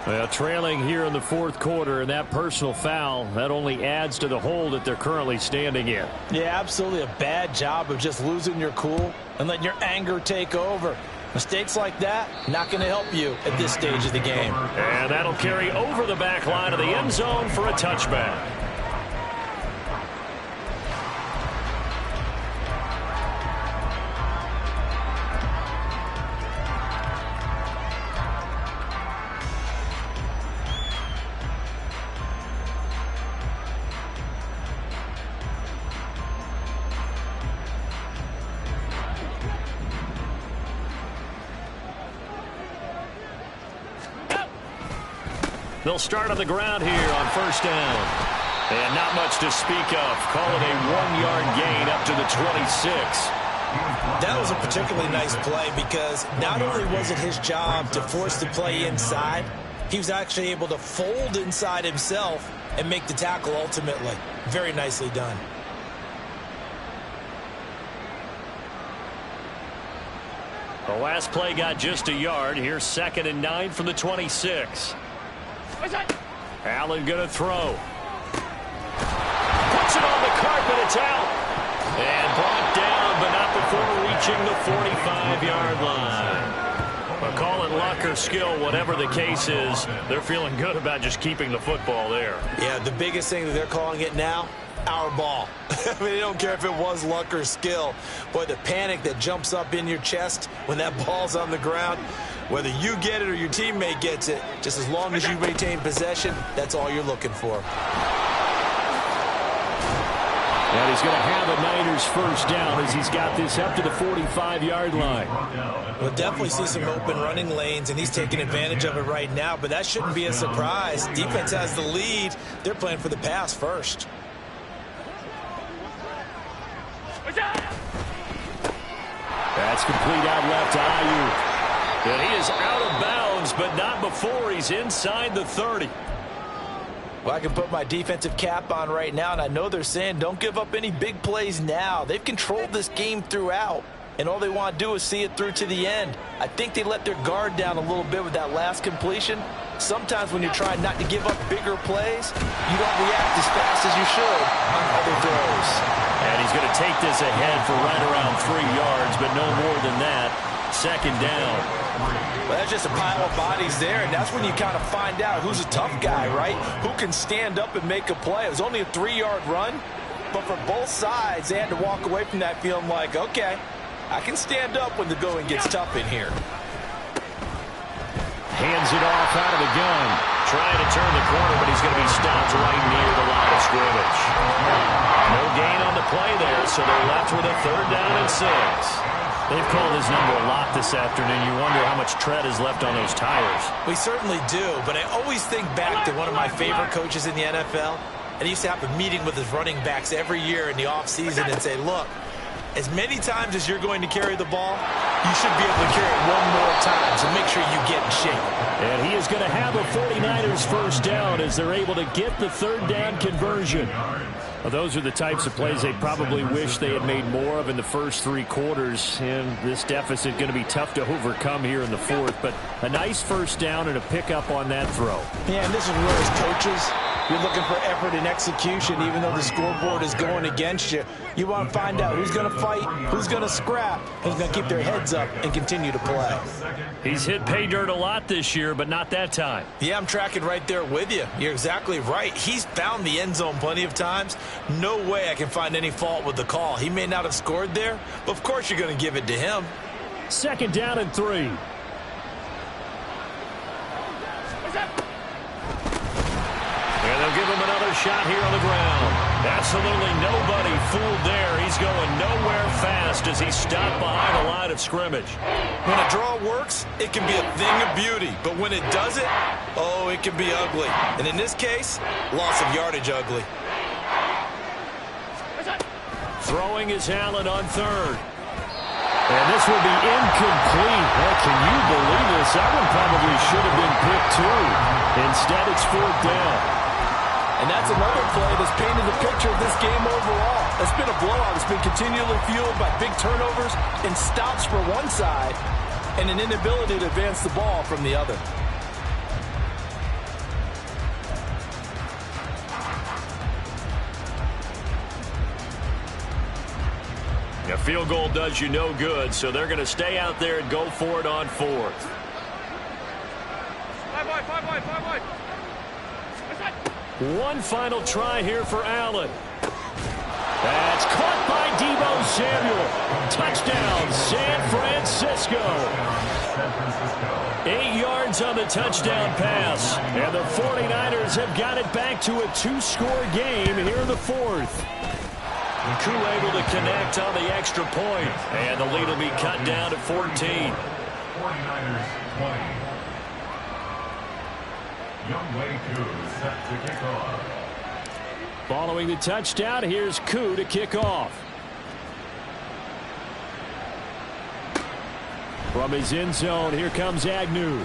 Well, trailing here in the 4th quarter, and that personal foul, that only adds to the hole that they're currently standing in. Yeah, absolutely a bad job of just losing your cool and letting your anger take over. Mistakes like that, not going to help you at this stage of the game. And that'll carry over the back line of the end zone for a touchback. They'll start on the ground here on 1st down. And not much to speak of. Call it a 1-yard gain up to the 26. That was a particularly nice play because not only was it his job to force the play inside, he was actually able to fold inside himself and make the tackle ultimately. Very nicely done. The last play got just a yard. Here's 2nd and 9 from the 26. Allen going to throw. carpet. It's out. And brought down, but not before reaching the 45-yard line. But call it luck or skill, whatever the case is, they're feeling good about just keeping the football there. Yeah, the biggest thing that they're calling it now, our ball. I mean, they don't care if it was luck or skill. Boy, the panic that jumps up in your chest when that ball's on the ground, whether you get it or your teammate gets it, just as long as you maintain possession, that's all you're looking for. And he's going to have a Niners first down as he's got this up to the 45-yard line. We'll definitely see some open running lanes, and he's taking advantage of it right now, but that shouldn't be a surprise. Defense has the lead. They're playing for the pass first. That's complete out left to Ayuk. And he is out of bounds, but not before he's inside the 30. Well, I can put my defensive cap on right now, and I know they're saying don't give up any big plays now. They've controlled this game throughout, and all they want to do is see it through to the end. I think they let their guard down a little bit with that last completion. Sometimes when you're trying not to give up bigger plays, you don't react as fast as you should on other throws. And he's going to take this ahead for right around 3 yards, but no more than that. Second down. Well, that's just a pile of bodies there, and that's when you kind of find out who's a tough guy, right? Who can stand up and make a play. It was only a 3-yard run, but for both sides, they had to walk away from that feeling like, okay, I can stand up when the going gets tough in here. Hands it off out of the gun. Trying to turn the corner, but he's going to be stopped right near the line of scrimmage. No gain on the play there, so they're left with a 3rd down and 6. They've called his number a lot this afternoon. You wonder how much tread is left on those tires. We certainly do, but I always think back to one of my favorite coaches in the NFL, and he used to have a meeting with his running backs every year in the offseason and say, look, as many times as you're going to carry the ball, you should be able to carry it one more time, so make sure you get in shape. And he is going to have a 49ers first down as they're able to get the 3rd down conversion. Well, those are the types of plays they probably wish they had made more of in the first 3 quarters. And this deficit going to be tough to overcome here in the 4th. But a nice first down and a pickup on that throw. Yeah, and this is where as coaches, you're looking for effort and execution, even though the scoreboard is going against you. You want to find out who's going to fight, who's going to scrap, who's going to keep their heads up and continue to play. He's hit pay dirt a lot this year, but not that time. Yeah, I'm tracking right there with you. You're exactly right. He's found the end zone plenty of times. No way I can find any fault with the call. He may not have scored there, but of course you're going to give it to him. 2nd down and 3. And they'll give him another shot here on the ground. Absolutely nobody fooled there. He's going nowhere fast as he's stopped behind a line of scrimmage. When a draw works, it can be a thing of beauty. But when it doesn't, oh, it can be ugly. And in this case, loss of yardage ugly. Throwing is Allen on 3rd. And this will be incomplete. Well, can you believe this? That one probably should have been picked too. Instead, it's 4th down. And that's another play that's painted the picture of this game overall. It's been a blowout. It's been continually fueled by big turnovers and stops for one side and an inability to advance the ball from the other. A field goal does you no good, so they're going to stay out there and go for it on 4th. 5 wide. One final try here for Allen. That's caught by Deebo Samuel. Touchdown, San Francisco. 8 yards on the touchdown pass. And the 49ers have got it back to a 2-score game here in the 4th. Koo able to connect on the extra point. And the lead will be cut down to 14. 49ers 20. Youngway Koo set to kick off. Following the touchdown, here's Koo to kick off. From his end zone, here comes Agnew.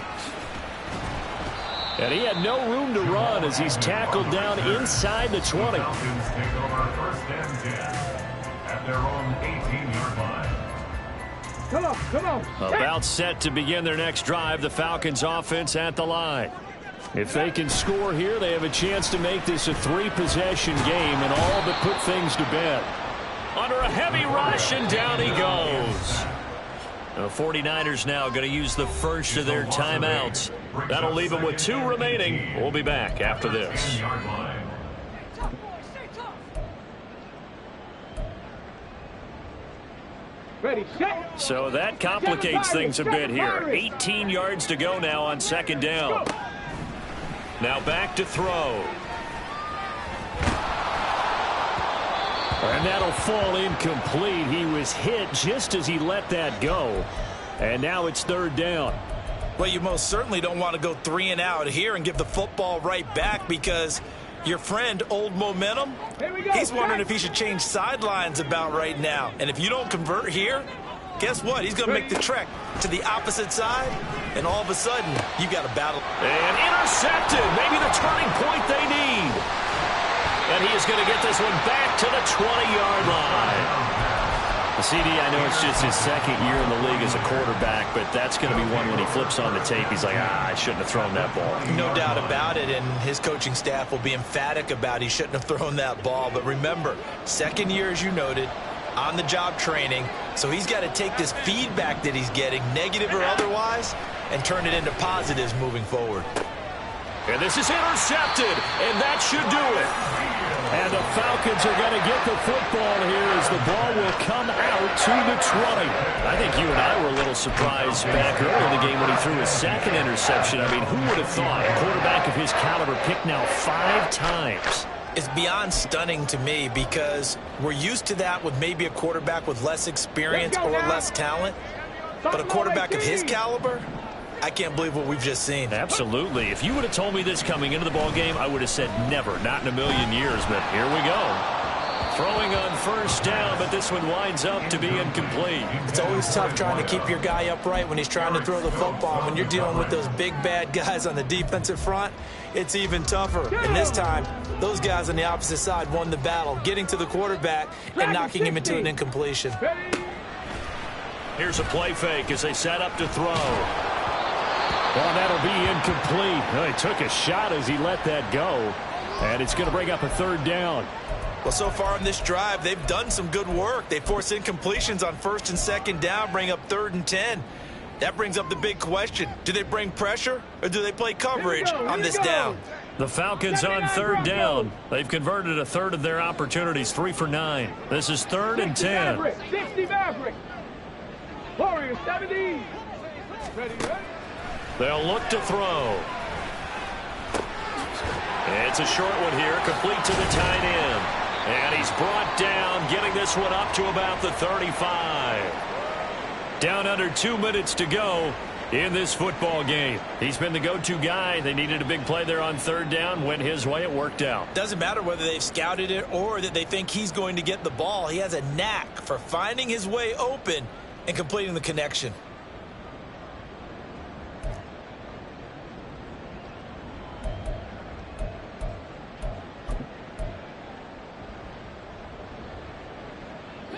And he had no room to run as he's tackled down inside the 20. Falcons take over 1st and 10 at their own 18-yard line. Come on. About set to begin their next drive, the Falcons offense at the line. If they can score here, they have a chance to make this a 3-possession game and all but put things to bed. Under a heavy rush, and down he goes. The 49ers now going to use the first of their timeouts. That'll leave them with 2 remaining. We'll be back after this. Ready, set. So that complicates things a bit here. 18 yards to go now on second down. Now back to throw. And that'll fall incomplete. He was hit just as he let that go. And now it's third down. Well, you most certainly don't want to go 3 and out here and give the football right back, because your friend, Old Momentum, he's wondering if he should change sidelines about right now. And if you don't convert here, guess what? He's going to make the trek to the opposite side, and all of a sudden, you got a battle. And intercepted. Maybe the turning point they need. And he is going to get this one back to the 20-yard line. CD, I know it's just his second year in the league as a quarterback, but that's going to be one when he flips on the tape. He's like, I shouldn't have thrown that ball. No doubt about it, and his coaching staff will be emphatic about he shouldn't have thrown that ball. But remember, second year, as you noted, on-the-job training, so he's got to take this feedback that he's getting, negative or otherwise, and turn it into positives moving forward. And this is intercepted, and that should do it. And the Falcons are going to get the football here as the ball will come out to the 20. I think you and I were a little surprised back early in the game when he threw his second interception. I mean, who would have thought a quarterback of his caliber picked now 5 times? It's beyond stunning to me, because we're used to that with maybe a quarterback with less experience or less talent. But a quarterback of his caliber, I can't believe what we've just seen. Absolutely. If you would have told me this coming into the ball game, I would have said never, not in a million years. But here we go. Throwing on first down, but this one winds up to be incomplete. It's always tough trying to keep your guy upright when he's trying to throw the football. When you're dealing with those big, bad guys on the defensive front, it's even tougher. And this time, those guys on the opposite side won the battle, getting to the quarterback and knocking him into an incompletion. Here's a play fake as they set up to throw. Well, that'll be incomplete. Well, he took a shot as he let that go. And it's going to bring up a third down. Well, so far on this drive, they've done some good work. They force incompletions on first and second down, bring up 3rd and 10. That brings up the big question. Do they bring pressure, or do they play coverage on this down? The Falcons on third down. They've converted a third of their opportunities, 3 for 9. This is 3rd and 10. 60 Maverick. Warriors 70. Ready. They'll look to throw. It's a short one here, complete to the tight end. And he's brought down, getting this one up to about the 35. Down under 2 minutes to go in this football game. He's been the go-to guy. They needed a big play there on third down. Went his way. It worked out. Doesn't matter whether they've scouted it or that they think he's going to get the ball. He has a knack for finding his way open and completing the connection.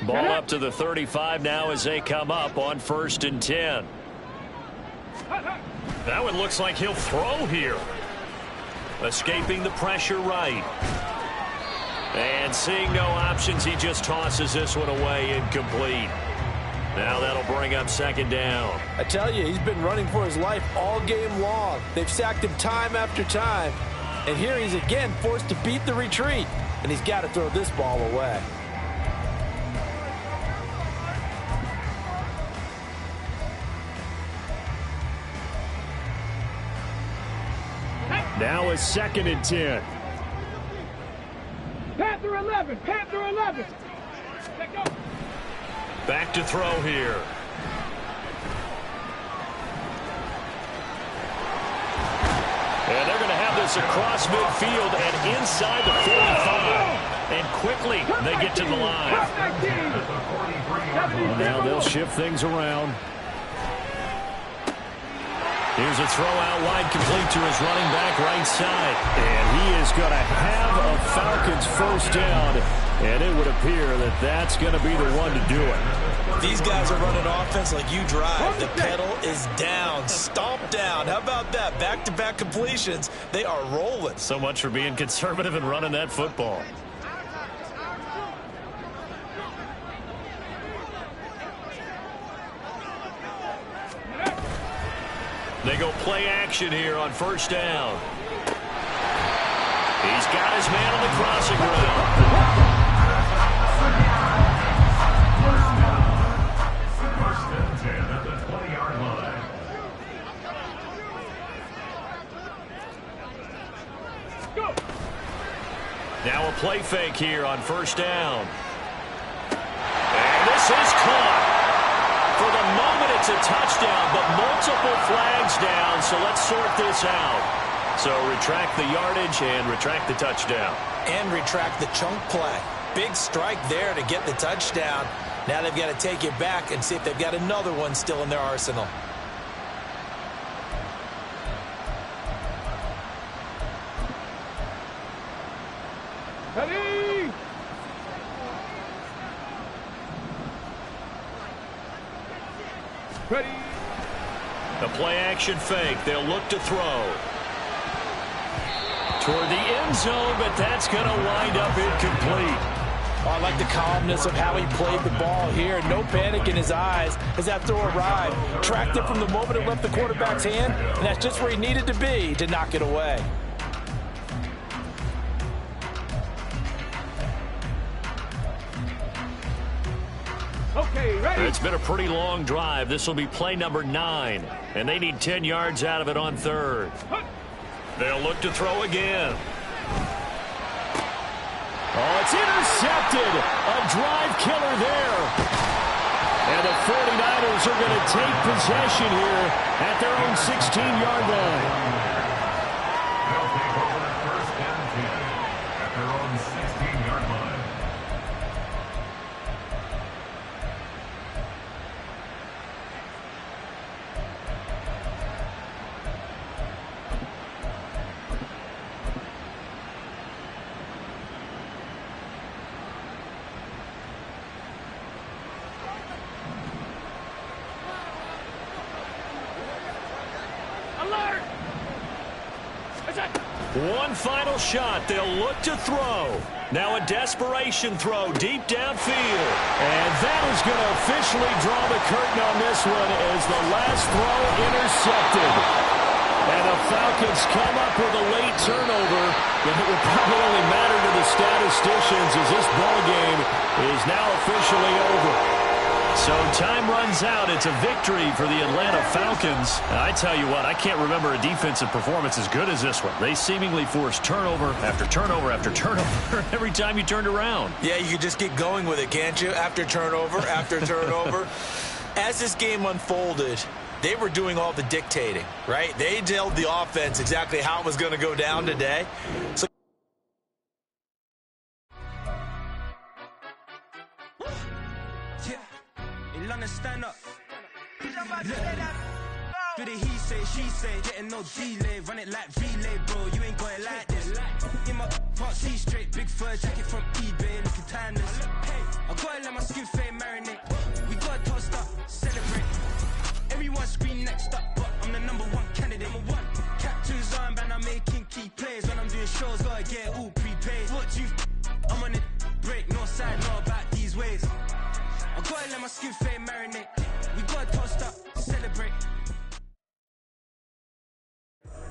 Ball up to the 35 now as they come up on 1st and 10. That one looks like he'll throw here. Escaping the pressure right. And seeing no options, he just tosses this one away, incomplete. Now that'll bring up 2nd down. I tell you, he's been running for his life all game long. They've sacked him time after time. And here he's again forced to beat the retreat. And he's got to throw this ball away. Now a 2nd and 10. Panther 11. Panther 11. Let go. Back to throw here. And they're going to have this across midfield and inside the 45. And quickly they get to the line. Well, now they'll shift things around. Here's a throw out wide, complete to his running back right side. And he is going to have a Falcons first down. And it would appear that that's going to be the one to do it. These guys are running offense like you drive. The pedal is down, stomp down. How about that? Back-to-back completions. They are rolling. So much for being conservative and running that football. They go play action here on first down. He's got his man on the crossing route. Now a play fake here on first down. And this is caught. For the moment, it's a touchdown, but multiple flags down, so let's sort this out. So retract the yardage and retract the touchdown. And retract the chunk play. Big strike there to get the touchdown. Now they've got to take it back and see if they've got another one still in their arsenal. Ready? Ready? The play action fake. They'll look to throw. Toward the end zone, but that's going to wind up incomplete. Oh, I like the calmness of how he played the ball here. No panic in his eyes as that throw arrived. Tracked it from the moment it left the quarterback's hand, and that's just where he needed to be to knock it away. Okay, ready? It's been a pretty long drive. This will be play number 9, and they need 10 yards out of it on third. They'll look to throw again. Oh, it's intercepted. A drive killer there. And the 49ers are going to take possession here at their own 16-yard line. They'll take over first and 10 at their own 16-yard line. Alert! One final shot. They'll look to throw. Now a desperation throw deep downfield. And that is going to officially draw the curtain on this one as the last throw intercepted. And the Falcons come up with a late turnover. But it will probably only matter to the statisticians as this ball game is now officially over. So time runs out. It's a victory for the Atlanta Falcons. And I tell you what, I can't remember a defensive performance as good as this one. They seemingly forced turnover after turnover after turnover every time you turned around. Yeah, you could just get going with it, can't you? After turnover, after turnover. As this game unfolded, they were doing all the dictating, right? They told the offense exactly how it was going to go down today. So stand up. Do the he say, she say, getting no delay, run it like relay, bro. You ain't got it like this. In my part C straight, big fur jacket from eBay, looking timeless. I gotta let my skin fade marinate. We gotta toast up, celebrate. Everyone scream next up, but I'm the #1 candidate. Captain's armband, I'm making key plays. When I'm doing shows, gotta get it all prepaid. What you? I'm on it break, no side, know about these ways. I gotta let my skin fade marinate. We gotta toast up, celebrate.